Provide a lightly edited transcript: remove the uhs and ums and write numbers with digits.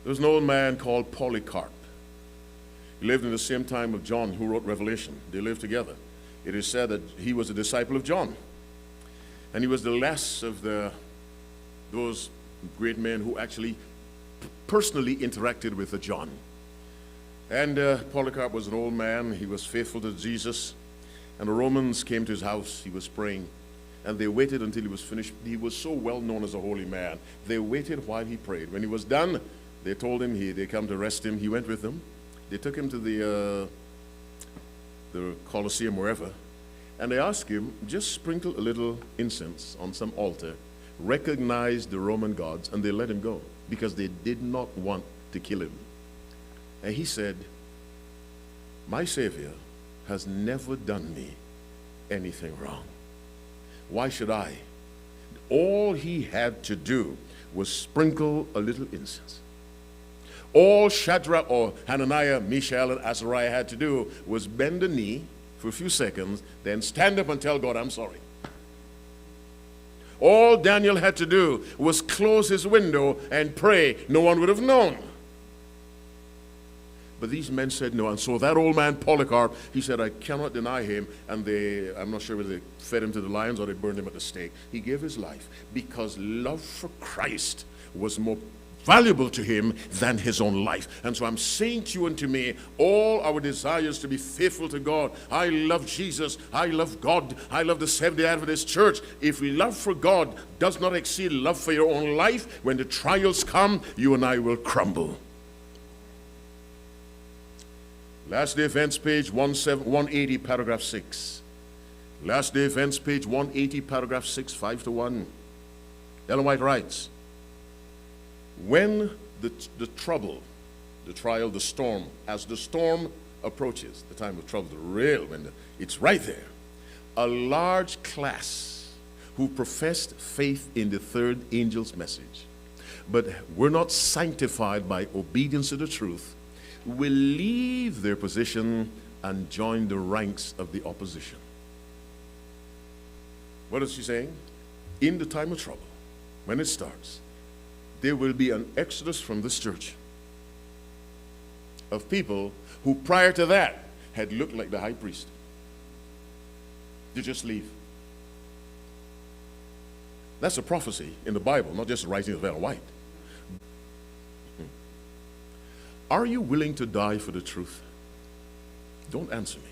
There was an old man called Polycarp. He lived in the same time of John, who wrote Revelation. They lived together. It is said that he was a disciple of John. And he was the last of those great men who actually personally interacted with John. And Polycarp was an old man. He was faithful to Jesus. And the Romans came to his house. He was praying. And they waited until he was finished. He was so well known as a holy man. They waited while he prayed. When he was done, they told him they come to arrest him. He went with them. They took him to the Colosseum, wherever. And they asked him, just sprinkle a little incense on some altar, recognize the Roman gods, and they let him go because they did not want to kill him. And he said, my Savior has never done me anything wrong. Why should I? All he had to do was sprinkle a little incense. All Shadrach or Hananiah, Mishael, and Azariah had to do was bend the knee for a few seconds, then stand up and tell God, I'm sorry. All Daniel had to do was close his window and pray. No one would have known. But these men said no, and so that old man Polycarp, he said, I cannot deny him, and I'm not sure whether they fed him to the lions or they burned him at the stake. He gave his life because love for Christ was more valuable to him than his own life. And so I'm saying to you and to me, all our desires to be faithful to God. I love Jesus, I love God, I love the Seventh-day Adventist Church. If love for God does not exceed love for your own life, when the trials come, you and I will crumble. Last Day Events, page 180, paragraph 6. Last Day Events, page 180, paragraph 6, 5-1. Ellen White writes, when the trouble, the trial, the storm, as the storm approaches, the time of trouble, it's right there, a large class who professed faith in the third angel's message, but were not sanctified by obedience to the truth, will leave their position and join the ranks of the opposition. What is she saying? In the time of trouble, when it starts, there will be an exodus from this church of people who prior to that had looked like the high priest. They just leave. That's a prophecy in the Bible, not just writing of Ellen White. Are you willing to die for the truth? Don't answer me.